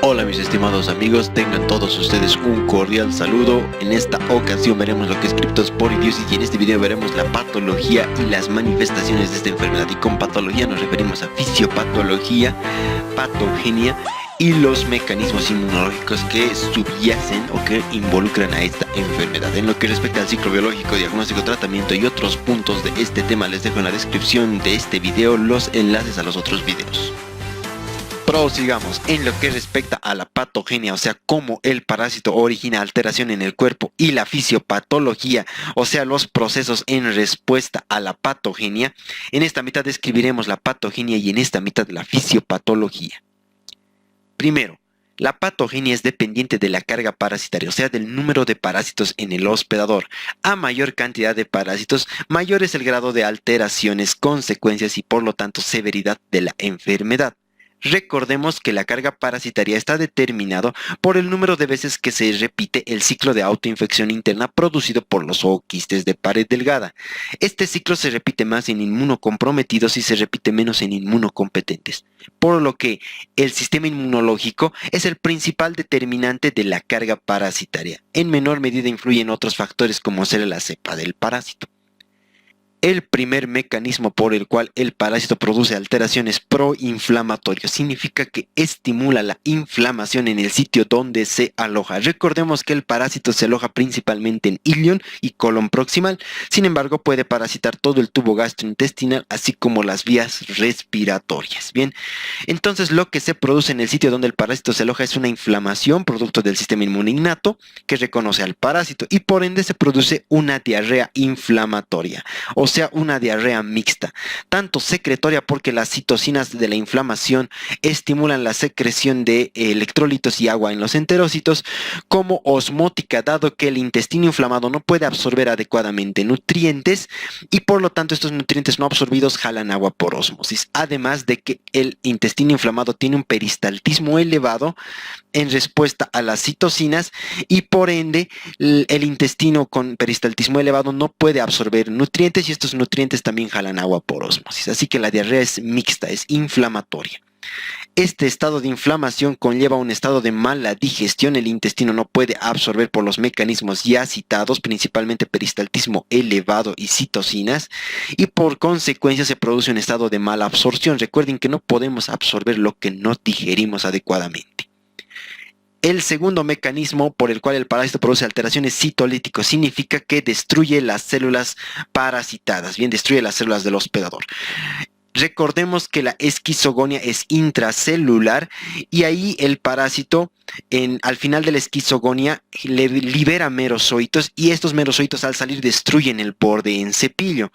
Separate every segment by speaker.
Speaker 1: Hola mis estimados amigos, tengan todos ustedes un cordial saludo. En esta ocasión veremos lo que es criptosporidios y en este video veremos la patología y las manifestaciones de esta enfermedad. Y con patología nos referimos a fisiopatología, patogenia y los mecanismos inmunológicos que subyacen o que involucran a esta enfermedad. En lo que respecta al ciclo biológico, diagnóstico, tratamiento y otros puntos de este tema, les dejo en la descripción de este video los enlaces a los otros videos. Prosigamos. En lo que respecta a la patogenia, o sea, cómo el parásito origina alteración en el cuerpo, y la fisiopatología, o sea, los procesos en respuesta a la patogenia, en esta mitad describiremos la patogenia y en esta mitad la fisiopatología. Primero, la patogenia es dependiente de la carga parasitaria, o sea, del número de parásitos en el hospedador. A mayor cantidad de parásitos, mayor es el grado de alteraciones, consecuencias y por lo tanto severidad de la enfermedad. Recordemos que la carga parasitaria está determinado por el número de veces que se repite el ciclo de autoinfección interna producido por los zooquistes de pared delgada. Este ciclo se repite más en inmunocomprometidos y se repite menos en inmunocompetentes, por lo que el sistema inmunológico es el principal determinante de la carga parasitaria. En menor medida influyen otros factores como ser la cepa del parásito. El primer mecanismo por el cual el parásito produce alteraciones proinflamatorias significa que estimula la inflamación en el sitio donde se aloja. Recordemos que el parásito se aloja principalmente en ilion y colon proximal, sin embargo puede parasitar todo el tubo gastrointestinal así como las vías respiratorias. Bien, entonces lo que se produce en el sitio donde el parásito se aloja es una inflamación producto del sistema inmune innato que reconoce al parásito y por ende se produce una diarrea inflamatoria, o sea, una diarrea mixta, tanto secretoria porque las citocinas de la inflamación estimulan la secreción de electrolitos y agua en los enterocitos, como osmótica, dado que el intestino inflamado no puede absorber adecuadamente nutrientes y por lo tanto estos nutrientes no absorbidos jalan agua por ósmosis, además de que el intestino inflamado tiene un peristaltismo elevado en respuesta a las citocinas y por ende el intestino con peristaltismo elevado no puede absorber nutrientes y estos nutrientes también jalan agua por ósmosis, así que la diarrea es mixta, es inflamatoria. Este estado de inflamación conlleva un estado de mala digestión, el intestino no puede absorber por los mecanismos ya citados, principalmente peristaltismo elevado y citocinas, y por consecuencia se produce un estado de mala absorción. Recuerden que no podemos absorber lo que no digerimos adecuadamente. El segundo mecanismo por el cual el parásito produce alteraciones citolíticas significa que destruye las células parasitadas, bien, destruye las células del hospedador. Recordemos que la esquizogonia es intracelular y ahí el parásito al final de la esquizogonia libera merozoitos y estos merozoitos al salir destruyen el borde en cepillo.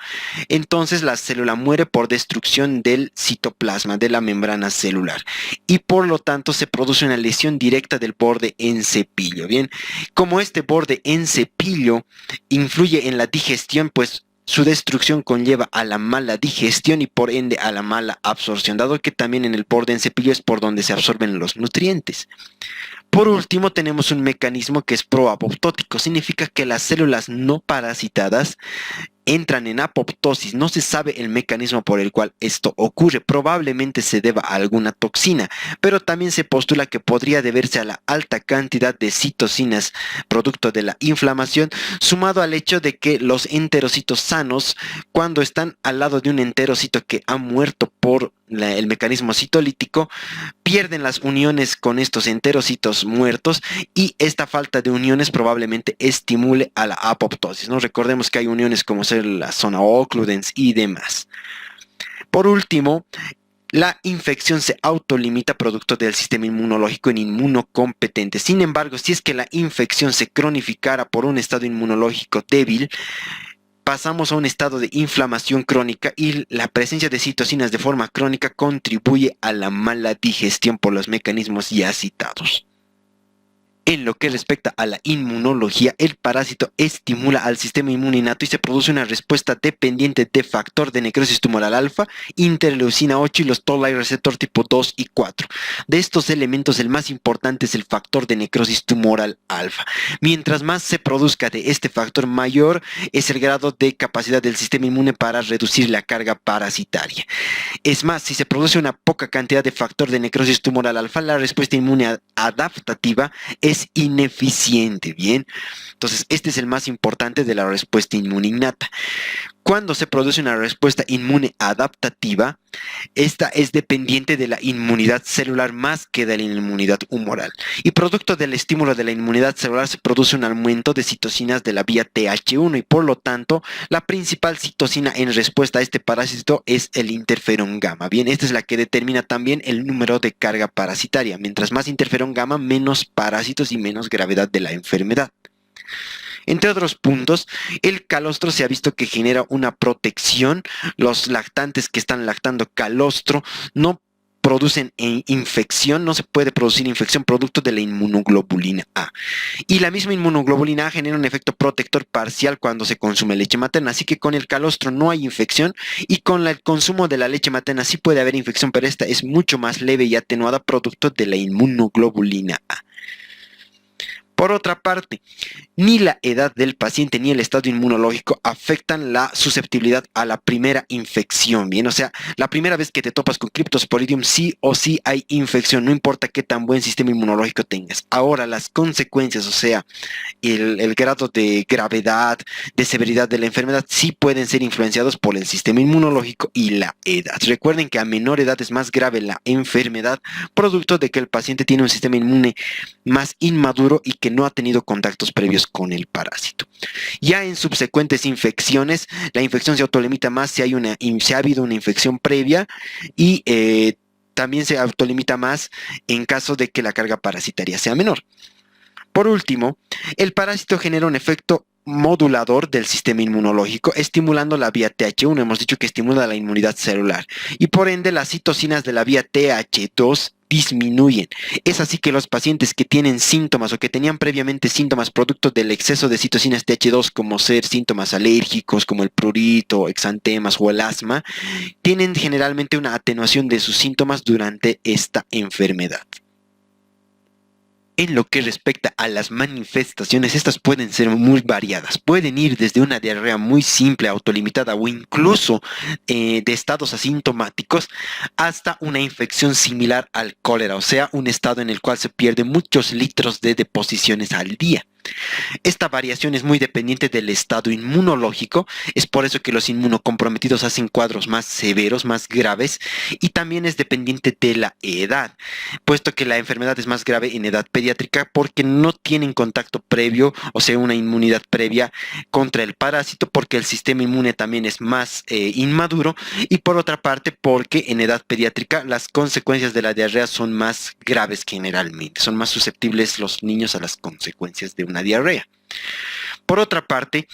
Speaker 1: Entonces la célula muere por destrucción del citoplasma, de la membrana celular, y por lo tanto se produce una lesión directa del borde en cepillo. Bien, como este borde en cepillo influye en la digestión, pues su destrucción conlleva a la mala digestión y por ende a la mala absorción, dado que también en el borde en cepillo es por donde se absorben los nutrientes. Por último, tenemos un mecanismo que es proapoptótico, significa que las células no parasitadas entran en apoptosis. No se sabe el mecanismo por el cual esto ocurre. Probablemente se deba a alguna toxina, pero también se postula que podría deberse a la alta cantidad de citocinas producto de la inflamación, sumado al hecho de que los enterocitos sanos, cuando están al lado de un enterocito que ha muerto por el mecanismo citolítico, pierden las uniones con estos enterocitos muertos y esta falta de uniones probablemente estimule a la apoptosis, ¿no? Recordemos que hay uniones como ser la zona occludens y demás. Por último, la infección se autolimita producto del sistema inmunológico en inmunocompetente. Sin embargo, si es que la infección se cronificara por un estado inmunológico débil, pasamos a un estado de inflamación crónica y la presencia de citocinas de forma crónica contribuye a la mala digestión por los mecanismos ya citados. En lo que respecta a la inmunología, el parásito estimula al sistema inmune innato y se produce una respuesta dependiente de factor de necrosis tumoral alfa, interleucina 8 y los Toll-like receptor tipo 2 y 4. De estos elementos, el más importante es el factor de necrosis tumoral alfa. Mientras más se produzca de este factor, mayor es el grado de capacidad del sistema inmune para reducir la carga parasitaria. Es más, si se produce una poca cantidad de factor de necrosis tumoral alfa, la respuesta inmune adaptativa es ineficiente, ¿bien? Entonces, este es el más importante de la respuesta inmune innata. Cuando se produce una respuesta inmune adaptativa, esta es dependiente de la inmunidad celular más que de la inmunidad humoral. Y producto del estímulo de la inmunidad celular se produce un aumento de citocinas de la vía TH1 y por lo tanto la principal citocina en respuesta a este parásito es el interferón gamma. Bien, esta es la que determina también el número de carga parasitaria. Mientras más interferón gamma, menos parásitos y menos gravedad de la enfermedad. Entre otros puntos, el calostro se ha visto que genera una protección. Los lactantes que están lactando calostro no producen infección, no se puede producir infección producto de la inmunoglobulina A. Y la misma inmunoglobulina A genera un efecto protector parcial cuando se consume leche materna, así que con el calostro no hay infección y con el consumo de la leche materna sí puede haber infección, pero esta es mucho más leve y atenuada producto de la inmunoglobulina A. Por otra parte, ni la edad del paciente ni el estado inmunológico afectan la susceptibilidad a la primera infección, ¿bien? O sea, la primera vez que te topas con Cryptosporidium sí o sí hay infección, no importa qué tan buen sistema inmunológico tengas. Ahora, las consecuencias, o sea, el grado de gravedad, de severidad de la enfermedad, sí pueden ser influenciados por el sistema inmunológico y la edad. Recuerden que a menor edad es más grave la enfermedad, producto de que el paciente tiene un sistema inmune más inmaduro y que no ha tenido contactos previos con el parásito. Ya en subsecuentes infecciones, la infección se autolimita más si ha habido una infección previa y también se autolimita más en caso de que la carga parasitaria sea menor. Por último, el parásito genera un efecto modulador del sistema inmunológico, estimulando la vía TH1. Hemos dicho que estimula la inmunidad celular y por ende las citocinas de la vía TH2 disminuyen. Es así que los pacientes que tienen síntomas o que tenían previamente síntomas producto del exceso de citocinas TH2, como ser síntomas alérgicos como el prurito, exantemas o el asma, tienen generalmente una atenuación de sus síntomas durante esta enfermedad. En lo que respecta a las manifestaciones, estas pueden ser muy variadas. Pueden ir desde una diarrea muy simple, autolimitada o incluso de estados asintomáticos hasta una infección similar al cólera, o sea, un estado en el cual se pierden muchos litros de deposiciones al día. Esta variación es muy dependiente del estado inmunológico, es por eso que los inmunocomprometidos hacen cuadros más severos, más graves, y también es dependiente de la edad, puesto que la enfermedad es más grave en edad pediátrica porque no tienen contacto previo, o sea, una inmunidad previa contra el parásito, porque el sistema inmune también es más inmaduro, y por otra parte porque en edad pediátrica las consecuencias de la diarrea son más graves generalmente, son más susceptibles los niños a las consecuencias de una diarrea. Por otra parte,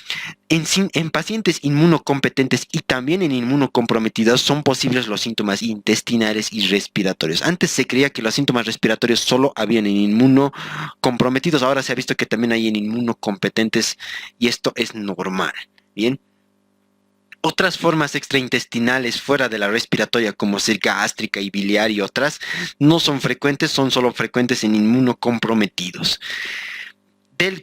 Speaker 1: en pacientes inmunocompetentes y también en inmunocomprometidos son posibles los síntomas intestinales y respiratorios. Antes se creía que los síntomas respiratorios solo habían en inmunocomprometidos, ahora se ha visto que también hay en inmunocompetentes y esto es normal. Bien. Otras formas extraintestinales fuera de la respiratoria, como ser gástrica y biliar y otras, no son frecuentes, son solo frecuentes en inmunocomprometidos.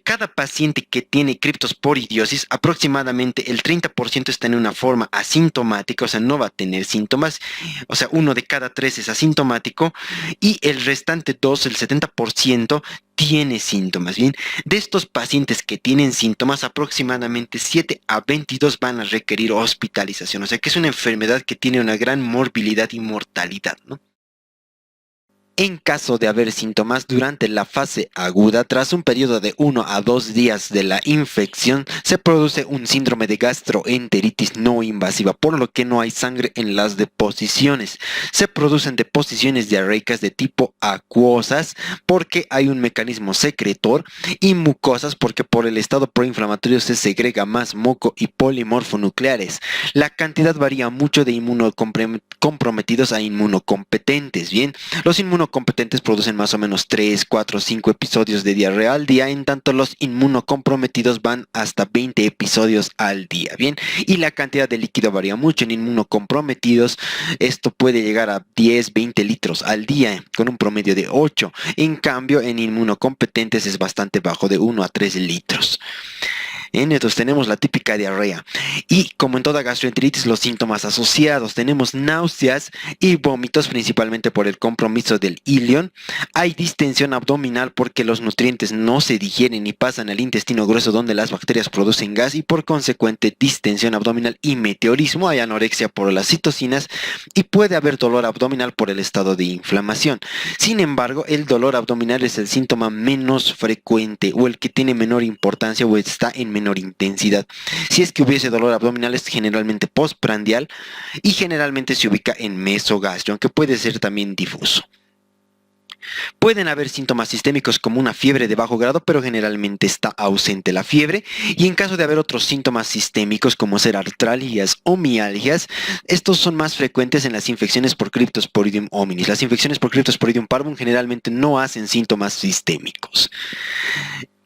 Speaker 1: Cada paciente que tiene criptosporidiosis, aproximadamente el 30% está en una forma asintomática, o sea, no va a tener síntomas, o sea, 1 de cada 3 es asintomático, y el restante 2, el 70%, tiene síntomas. Bien, de estos pacientes que tienen síntomas, aproximadamente 7 a 22 van a requerir hospitalización, o sea, que es una enfermedad que tiene una gran morbilidad y mortalidad, ¿no? En caso de haber síntomas durante la fase aguda, tras un periodo de 1 a 2 días de la infección, se produce un síndrome de gastroenteritis no invasiva, por lo que no hay sangre en las deposiciones. Se producen deposiciones diarreicas de tipo acuosas porque hay un mecanismo secretor y mucosas porque por el estado proinflamatorio se segrega más moco y polimorfonucleares. La cantidad varía mucho de inmunocomprometidos a inmunocompetentes. Bien, los inmunocomprometidos inmunocompetentes producen más o menos 3, 4, 5 episodios de diarrea al día, en tanto los inmunocomprometidos van hasta 20 episodios al día, bien, y la cantidad de líquido varía mucho. En inmunocomprometidos esto puede llegar a 10, 20 litros al día, con un promedio de 8. En cambio, en inmunocompetentes es bastante bajo, de 1 a 3 litros. Entonces tenemos la típica diarrea y, como en toda gastroenteritis, los síntomas asociados. Tenemos náuseas y vómitos, principalmente por el compromiso del ilion. Hay distensión abdominal porque los nutrientes no se digieren y pasan al intestino grueso, donde las bacterias producen gas, y por consecuente distensión abdominal y meteorismo. Hay anorexia por las citocinas y puede haber dolor abdominal por el estado de inflamación. Sin embargo, el dolor abdominal es el síntoma menos frecuente, o el que tiene menor importancia, o está en menor intensidad. Si es que hubiese dolor abdominal, es generalmente postprandial y generalmente se ubica en mesogastrio, aunque puede ser también difuso. Pueden haber síntomas sistémicos como una fiebre de bajo grado, pero generalmente está ausente la fiebre. Y en caso de haber otros síntomas sistémicos como ser artralgias o mialgias, estos son más frecuentes en las infecciones por Cryptosporidium hominis. Las infecciones por Cryptosporidium parvum generalmente no hacen síntomas sistémicos.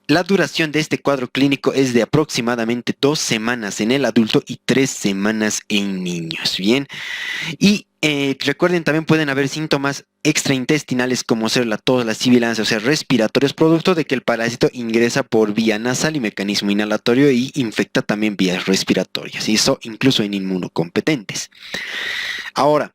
Speaker 1: La duración de este cuadro clínico es de aproximadamente 2 semanas en el adulto y 3 semanas en niños. Bien, y recuerden, también pueden haber síntomas extraintestinales como ser la tos, la sibilancia, o sea, respiratorios, producto de que el parásito ingresa por vía nasal y mecanismo inhalatorio y infecta también vías respiratorias, y eso incluso en inmunocompetentes. Ahora,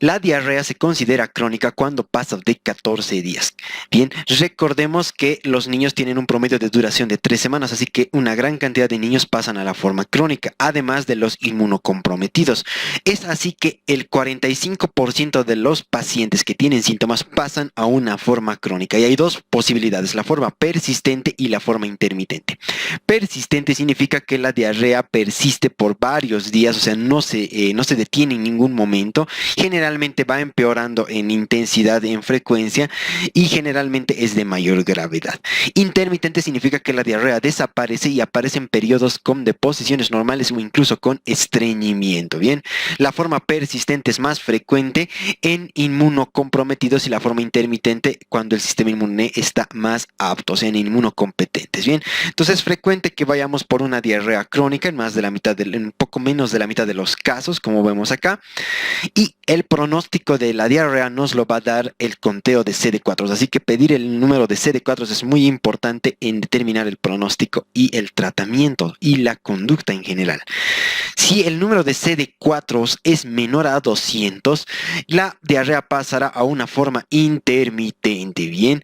Speaker 1: la diarrea se considera crónica cuando pasa de 14 días. Bien, recordemos que los niños tienen un promedio de duración de 3 semanas, así que una gran cantidad de niños pasan a la forma crónica, además de los inmunocomprometidos. Es así que el 45% de los pacientes que tienen síntomas pasan a una forma crónica, y hay dos posibilidades: la forma persistente y la forma intermitente. Persistente significa que la diarrea persiste por varios días, o sea, no se detiene en ningún momento. Generalmente va empeorando en intensidad, en frecuencia, y generalmente es de mayor gravedad. Intermitente significa que la diarrea desaparece y aparece en periodos con deposiciones normales o incluso con estreñimiento. Bien, la forma persistente es más frecuente en inmunocomprometidos y la forma intermitente cuando el sistema inmune está más apto, o sea, en inmunocompetentes. Bien, entonces es frecuente que vayamos por una diarrea crónica en un poco menos de la mitad de los casos, como vemos acá, y el pronóstico de la diarrea nos lo va a dar el conteo de CD4, así que pedir el número de CD4 es muy importante en determinar el pronóstico y el tratamiento y la conducta en general. Si el número de CD4 es menor a 200, la diarrea pasará a una forma intermitente. Bien,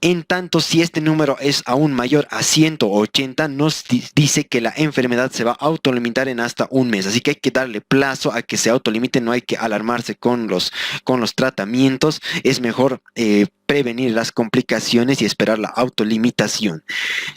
Speaker 1: en tanto, si este número es aún mayor a 180, nos dice que la enfermedad se va a autolimitar en hasta un mes. Así que hay que darle plazo a que se autolimite, no hay que alarmarse con los tratamientos. Es mejor prevenir las complicaciones y esperar la autolimitación.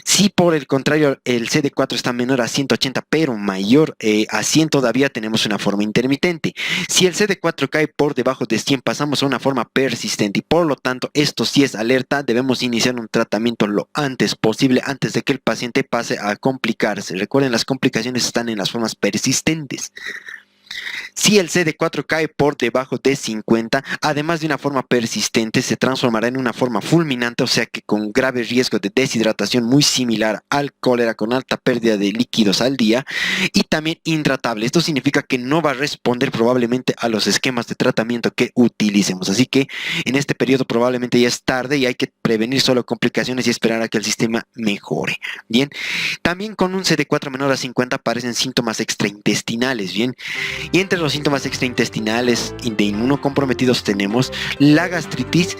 Speaker 1: Si por el contrario el CD4 está menor a 180 pero mayor a 100, todavía tenemos una forma intermitente. Si el CD4 cae por debajo de 100, pasamos a una forma persistente, y por lo tanto esto sí es alerta. Debemos iniciar un tratamiento lo antes posible, antes de que el paciente pase a complicarse. Recuerden, las complicaciones están en las formas persistentes. Si el CD4 cae por debajo de 50, además de una forma persistente, se transformará en una forma fulminante, o sea que con grave riesgo de deshidratación muy similar al cólera, con alta pérdida de líquidos al día, y también intratable. Esto significa que no va a responder probablemente a los esquemas de tratamiento que utilicemos. Así que en este periodo probablemente ya es tarde y hay que prevenir solo complicaciones y esperar a que el sistema mejore. Bien, también con un CD4 menor a 50 aparecen síntomas extraintestinales. Bien, y entre los síntomas extraintestinales de inmunocomprometidos tenemos la gastritis.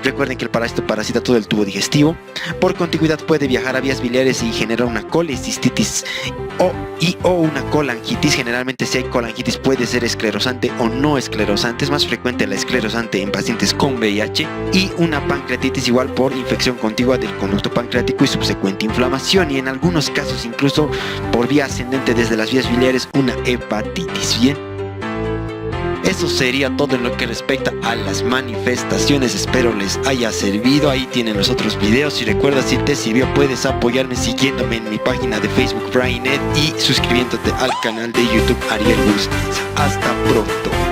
Speaker 1: Recuerden que el parásito parasita todo el tubo digestivo. Por contigüidad puede viajar a vías biliares y generar una colecistitis o una colangitis. Generalmente, si hay colangitis, puede ser esclerosante o no esclerosante. Es más frecuente la esclerosante en pacientes con VIH. Y una pancreatitis, igual por infección contigua del conducto pancreático y subsecuente inflamación. Y en algunos casos incluso por vía ascendente desde las vías biliares, una hepatitis. Bien, eso sería todo en lo que respecta a las manifestaciones. Espero les haya servido. Ahí tienen los otros videos. Y recuerda, si te sirvió, puedes apoyarme siguiéndome en mi página de Facebook BrainEd y suscribiéndote al canal de YouTube Ariel Bustinza. Hasta pronto.